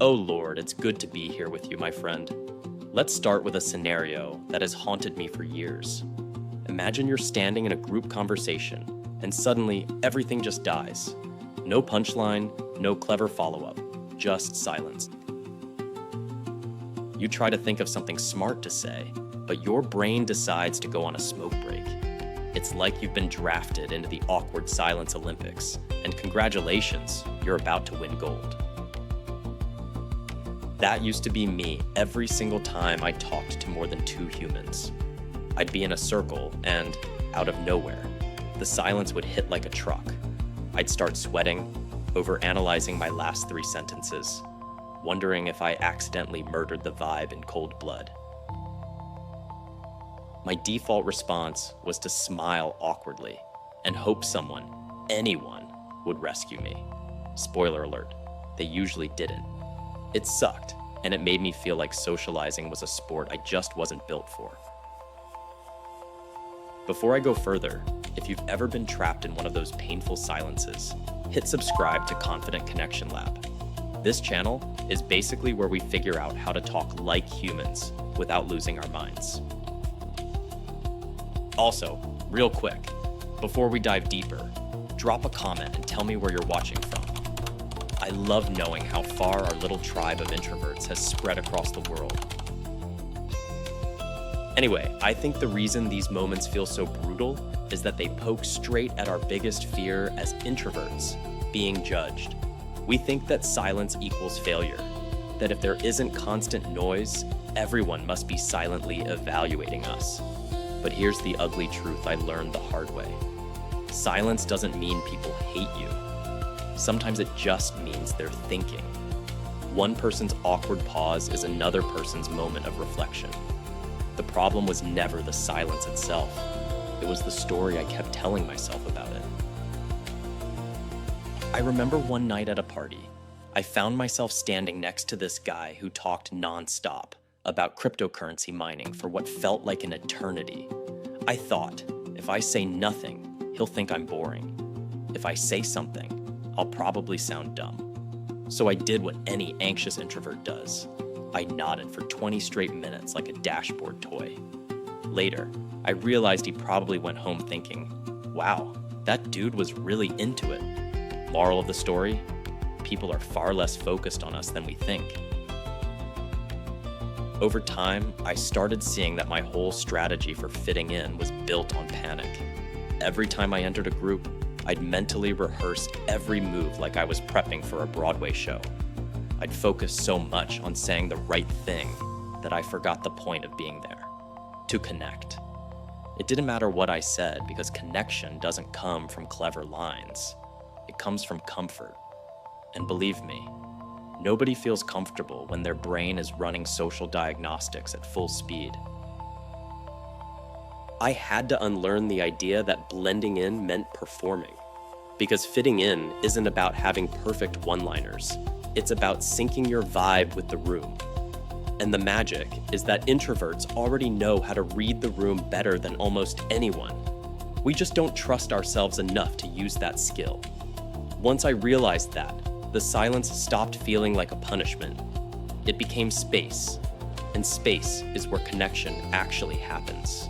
Oh Lord, it's good to be here with you, my friend. Let's start with a scenario that has haunted me for years. Imagine you're standing in a group conversation, and suddenly everything just dies. No punchline, no clever follow-up, just silence. You try to think of something smart to say, but your brain decides to go on a smoke break. It's like you've been drafted into the awkward silence Olympics, and congratulations, you're about to win gold. That used to be me every single time I talked to more than two humans. I'd be in a circle, and out of nowhere, the silence would hit like a truck. I'd start sweating, overanalyzing my last three sentences, wondering if I accidentally murdered the vibe in cold blood. My default response was to smile awkwardly and hope someone, anyone, would rescue me. Spoiler alert, they usually didn't. It sucked, and it made me feel like socializing was a sport I just wasn't built for. Before I go further, if you've ever been trapped in one of those painful silences, hit subscribe to Confident Connection Lab. This channel is basically where we figure out how to talk like humans without losing our minds. Also, real quick, before we dive deeper, drop a comment and tell me where you're watching from. I love knowing how far our little tribe of introverts has spread across the world. Anyway, I think the reason these moments feel so brutal is that they poke straight at our biggest fear as introverts, being judged. We think that silence equals failure, that if there isn't constant noise, everyone must be silently evaluating us. But here's the ugly truth I learned the hard way. Silence doesn't mean people hate you. Sometimes it just means they're thinking. One person's awkward pause is another person's moment of reflection. The problem was never the silence itself. It was the story I kept telling myself about it. I remember one night at a party, I found myself standing next to this guy who talked nonstop about cryptocurrency mining for what felt like an eternity. I thought, if I say nothing, he'll think I'm boring. If I say something, I'll probably sound dumb. So I did what any anxious introvert does. I nodded for 20 straight minutes like a dashboard toy. Later, I realized he probably went home thinking, wow, that dude was really into it. Moral of the story, people are far less focused on us than we think. Over time, I started seeing that my whole strategy for fitting in was built on panic. Every time I entered a group, I'd mentally rehearse every move like I was prepping for a Broadway show. I'd focus so much on saying the right thing that I forgot the point of being there, to connect. It didn't matter what I said because connection doesn't come from clever lines. It comes from comfort. And believe me, nobody feels comfortable when their brain is running social diagnostics at full speed. I had to unlearn the idea that blending in meant performing, because fitting in isn't about having perfect one-liners. It's about syncing your vibe with the room. And the magic is that introverts already know how to read the room better than almost anyone. We just don't trust ourselves enough to use that skill. Once I realized that, the silence stopped feeling like a punishment. It became space, and space is where connection actually happens.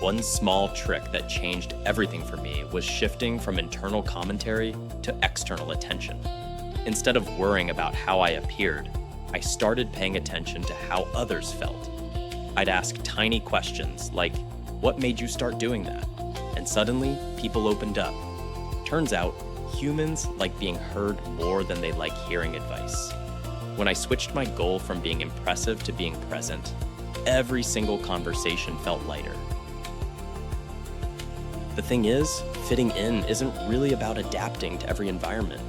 One small trick that changed everything for me was shifting from internal commentary to external attention. Instead of worrying about how I appeared, I started paying attention to how others felt. I'd ask tiny questions like, what made you start doing that? And suddenly, people opened up. Turns out, humans like being heard more than they like hearing advice. When I switched my goal from being impressive to being present, every single conversation felt lighter. The thing is, fitting in isn't really about adapting to every environment.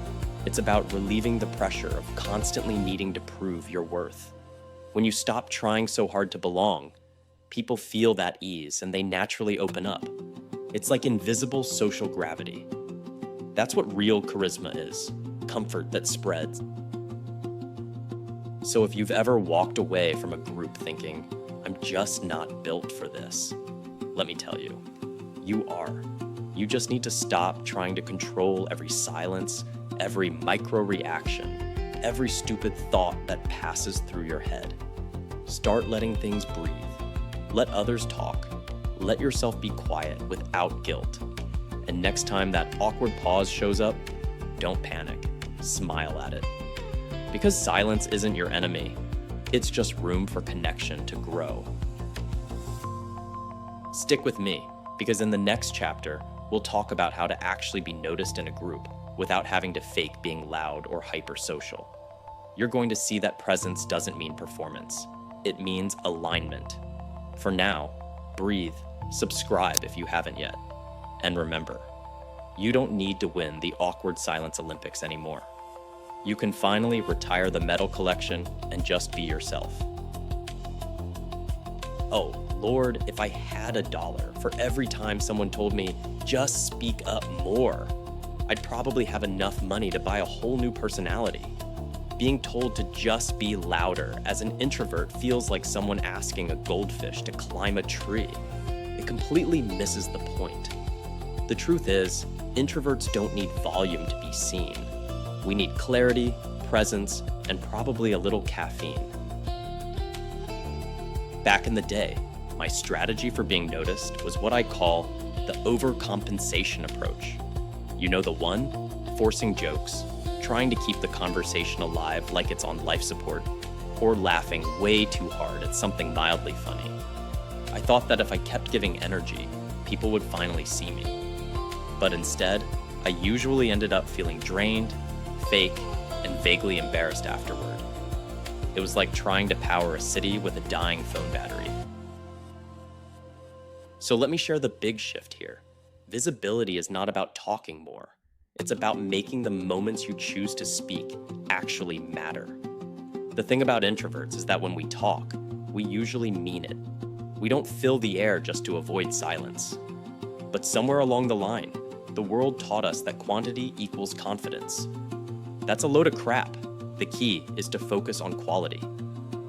It's about relieving the pressure of constantly needing to prove your worth. When you stop trying so hard to belong, people feel that ease and they naturally open up. It's like invisible social gravity. That's what real charisma is, comfort that spreads. So if you've ever walked away from a group thinking, I'm just not built for this, let me tell you, you are. You just need to stop trying to control every silence, every micro reaction, every stupid thought that passes through your head. Start letting things breathe. Let others talk. Let yourself be quiet without guilt. And next time that awkward pause shows up, don't panic. Smile at it. Because silence isn't your enemy. It's just room for connection to grow. Stick with me, because in the next chapter, we'll talk about how to actually be noticed in a group without having to fake being loud or hypersocial. You're going to see that presence doesn't mean performance. It means alignment. For now, breathe, subscribe if you haven't yet. And remember, you don't need to win the awkward silence Olympics anymore. You can finally retire the medal collection and just be yourself. Oh, Lord, if I had $1 for every time someone told me, just speak up more, I'd probably have enough money to buy a whole new personality. Being told to just be louder as an introvert feels like someone asking a goldfish to climb a tree. It completely misses the point. The truth is, introverts don't need volume to be seen. We need clarity, presence, and probably a little caffeine. Back in the day, my strategy for being noticed was what I call the overcompensation approach. You know the one? Forcing jokes, trying to keep the conversation alive like it's on life support, or laughing way too hard at something mildly funny. I thought that if I kept giving energy, people would finally see me. But instead, I usually ended up feeling drained, fake, and vaguely embarrassed afterward. It was like trying to power a city with a dying phone battery. So let me share the big shift here. Visibility is not about talking more. It's about making the moments you choose to speak actually matter. The thing about introverts is that when we talk, we usually mean it. We don't fill the air just to avoid silence. But somewhere along the line, the world taught us that quantity equals confidence. That's a load of crap. The key is to focus on quality,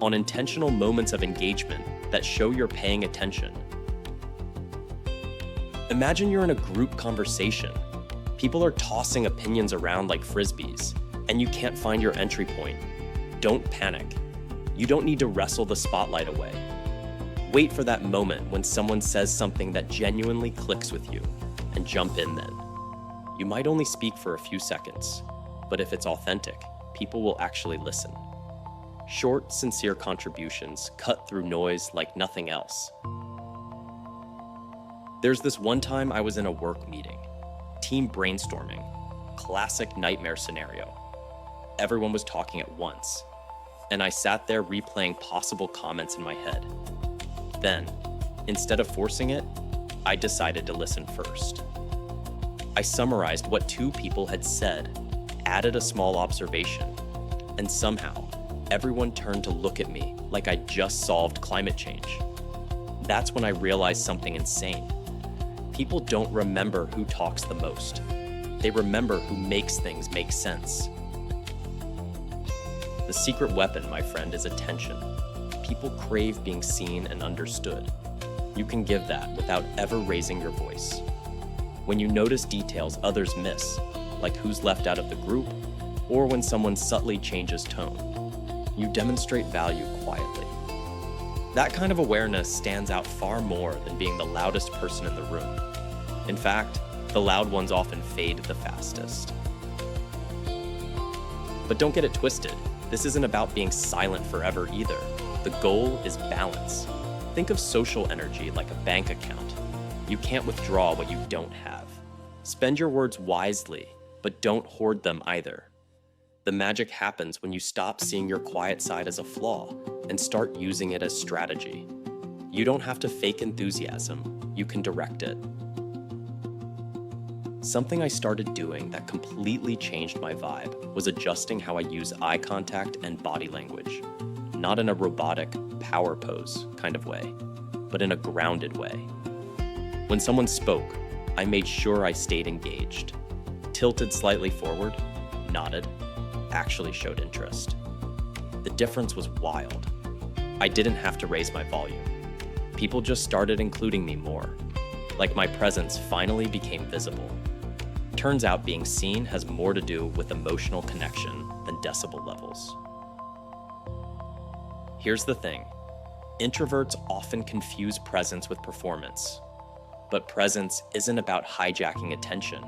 on intentional moments of engagement that show you're paying attention. Imagine you're in a group conversation. People are tossing opinions around like frisbees, and you can't find your entry point. Don't panic. You don't need to wrestle the spotlight away. Wait for that moment when someone says something that genuinely clicks with you, and jump in then. You might only speak for a few seconds, but if it's authentic, people will actually listen. Short, sincere contributions cut through noise like nothing else. There's this one time I was in a work meeting, team brainstorming, classic nightmare scenario. Everyone was talking at once, and I sat there replaying possible comments in my head. Then, instead of forcing it, I decided to listen first. I summarized what two people had said, added a small observation, and somehow, everyone turned to look at me like I'd just solved climate change. That's when I realized something insane. People don't remember who talks the most. They remember who makes things make sense. The secret weapon, my friend, is attention. People crave being seen and understood. You can give that without ever raising your voice. When you notice details others miss, like who's left out of the group, or when someone subtly changes tone, you demonstrate value quietly. That kind of awareness stands out far more than being the loudest person in the room. In fact, the loud ones often fade the fastest. But don't get it twisted. This isn't about being silent forever either. The goal is balance. Think of social energy like a bank account. You can't withdraw what you don't have. Spend your words wisely, but don't hoard them either. The magic happens when you stop seeing your quiet side as a flaw and start using it as strategy. You don't have to fake enthusiasm. You can direct it. Something I started doing that completely changed my vibe was adjusting how I use eye contact and body language. Not in a robotic, power pose kind of way, but in a grounded way. When someone spoke, I made sure I stayed engaged. Tilted slightly forward, nodded, actually showed interest. The difference was wild. I didn't have to raise my volume. People just started including me more. Like my presence finally became visible. Turns out being seen has more to do with emotional connection than different decibel levels. Here's the thing. Introverts often confuse presence with performance. But presence isn't about hijacking attention.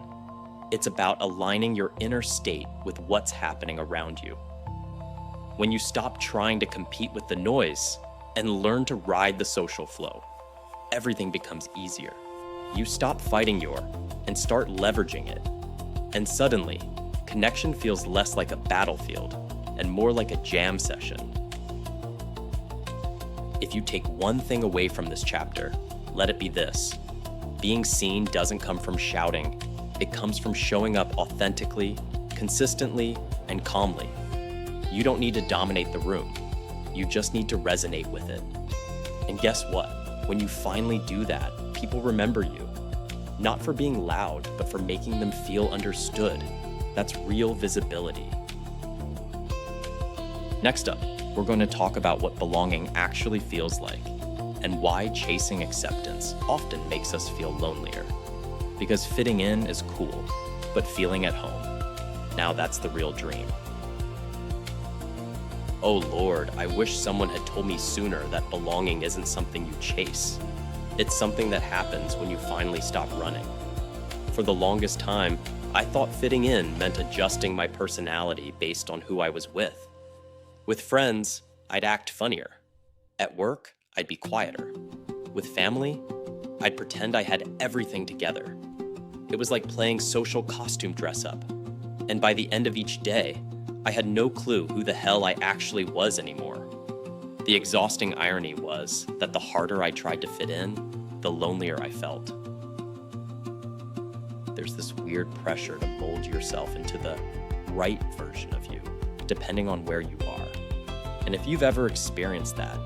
It's about aligning your inner state with what's happening around you. When you stop trying to compete with the noise and learn to ride the social flow, everything becomes easier. You stop fighting and start leveraging it. And suddenly, connection feels less like a battlefield and more like a jam session. If you take one thing away from this chapter, let it be this. Being seen doesn't come from shouting. It comes from showing up authentically, consistently, and calmly. You don't need to dominate the room. You just need to resonate with it. And guess what? When you finally do that, people remember you. Not for being loud, but for making them feel understood. That's real visibility. Next up, we're going to talk about what belonging actually feels like and why chasing acceptance often makes us feel lonelier. Because fitting in is cool, but feeling at home, now that's the real dream. Oh Lord, I wish someone had told me sooner that belonging isn't something you chase. It's something that happens when you finally stop running. For the longest time, I thought fitting in meant adjusting my personality based on who I was with. With friends, I'd act funnier. At work, I'd be quieter. With family, I'd pretend I had everything together. It was like playing social costume dress-up. And by the end of each day, I had no clue who the hell I actually was anymore. The exhausting irony was that the harder I tried to fit in, the lonelier I felt. There's this weird pressure to mold yourself into the right version of you, depending on where you are. And if you've ever experienced that,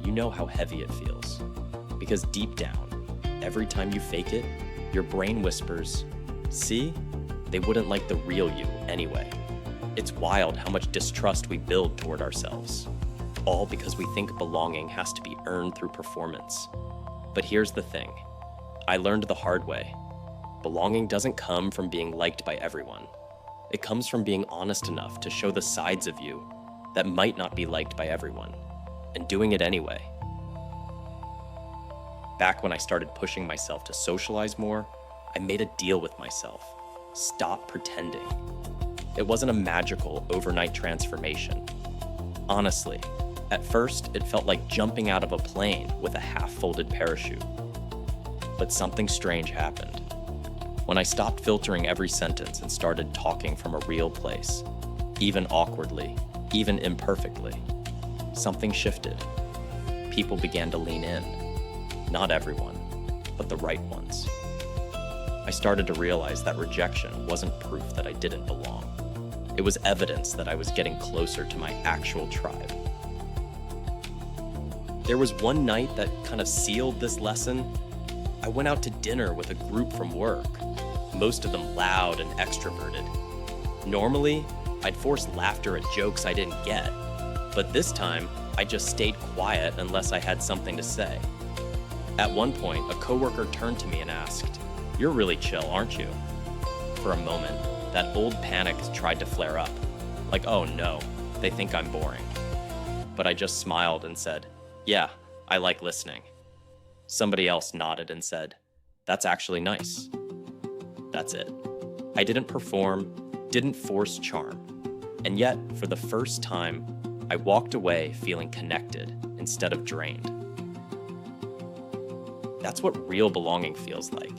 you know how heavy it feels. Because deep down, every time you fake it, your brain whispers, see, they wouldn't like the real you anyway. It's wild how much distrust we build toward ourselves, all because we think belonging has to be earned through performance. But here's the thing, I learned the hard way. Belonging doesn't come from being liked by everyone. It comes from being honest enough to show the sides of you that might not be liked by everyone, and doing it anyway. Back when I started pushing myself to socialize more, I made a deal with myself. Stop pretending. It wasn't a magical overnight transformation. Honestly, at first it felt like jumping out of a plane with a half-folded parachute. But something strange happened. When I stopped filtering every sentence and started talking from a real place, even awkwardly, even imperfectly, something shifted. People began to lean in. Not everyone, but the right ones. I started to realize that rejection wasn't proof that I didn't belong. It was evidence that I was getting closer to my actual tribe. There was one night that kind of sealed this lesson. I went out to dinner with a group from work, most of them loud and extroverted. Normally, I'd force laughter at jokes I didn't get, but this time, I just stayed quiet unless I had something to say. At one point, a coworker turned to me and asked, "You're really chill, aren't you?" For a moment, that old panic tried to flare up, like, oh no, they think I'm boring. But I just smiled and said, "Yeah, I like listening." Somebody else nodded and said, "That's actually nice." That's it. I didn't perform, didn't force charm. And yet, for the first time, I walked away feeling connected instead of drained. That's what real belonging feels like.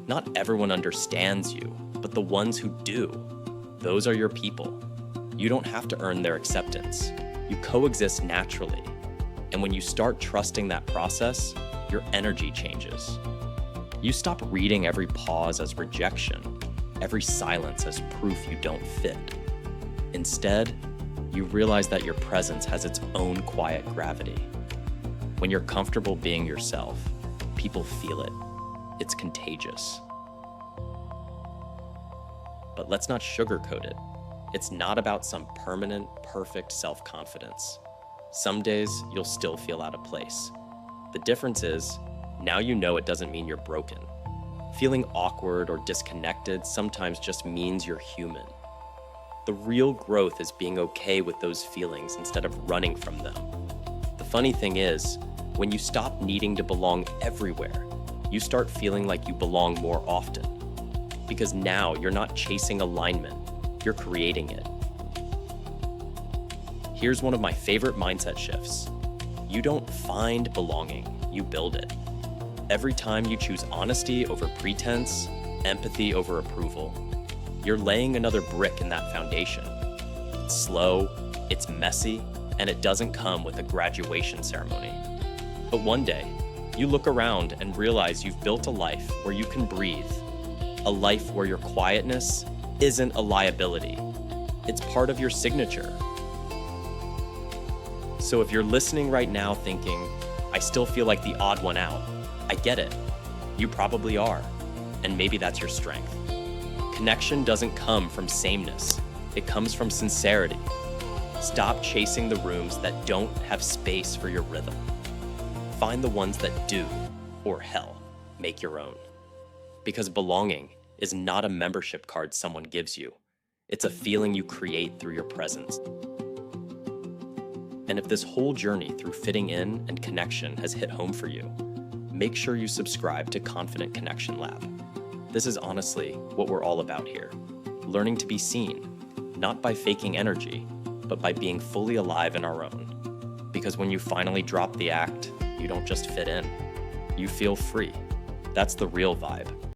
Not everyone understands you, but the ones who do, those are your people. You don't have to earn their acceptance. You coexist naturally. And when you start trusting that process, your energy changes. You stop reading every pause as rejection, every silence as proof you don't fit. Instead, you realize that your presence has its own quiet gravity. When you're comfortable being yourself, people feel it. It's contagious. But let's not sugarcoat it. It's not about some permanent, perfect self-confidence. Some days, you'll still feel out of place. The difference is, now you know it doesn't mean you're broken. Feeling awkward or disconnected sometimes just means you're human. The real growth is being okay with those feelings instead of running from them. The funny thing is, when you stop needing to belong everywhere, you start feeling like you belong more often. Because now you're not chasing alignment, you're creating it. Here's one of my favorite mindset shifts. You don't find belonging, you build it. Every time you choose honesty over pretense, empathy over approval, you're laying another brick in that foundation. It's slow, it's messy, and it doesn't come with a graduation ceremony. But one day, you look around and realize you've built a life where you can breathe, a life where your quietness isn't a liability. It's part of your signature. So if you're listening right now thinking, I still feel like the odd one out, I get it. You probably are, and maybe that's your strength. Connection doesn't come from sameness. It comes from sincerity. Stop chasing the rooms that don't have space for your rhythm. Find the ones that do, or hell, make your own. Because belonging is not a membership card someone gives you. It's a feeling you create through your presence. And if this whole journey through fitting in and connection has hit home for you, make sure you subscribe to Confident Connection Lab. This is honestly what we're all about here. Learning to be seen, not by faking energy, but by being fully alive in our own. Because when you finally drop the act, you don't just fit in, you feel free. That's the real vibe.